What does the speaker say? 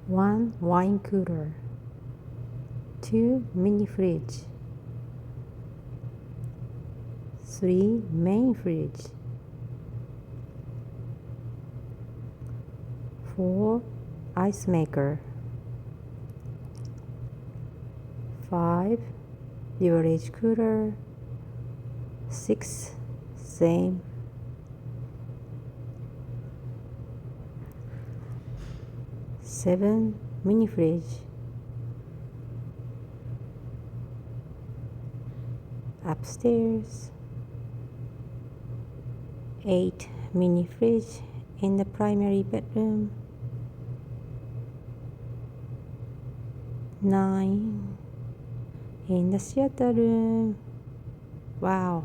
1 wine cooler, 2 mini fridge, 3 main fridge, 4 ice maker, 5 beverage cooler, 6 same, 7 mini fridge, upstairs, 8 mini fridge in the primary bedroom, 9 in the theater room. Wow.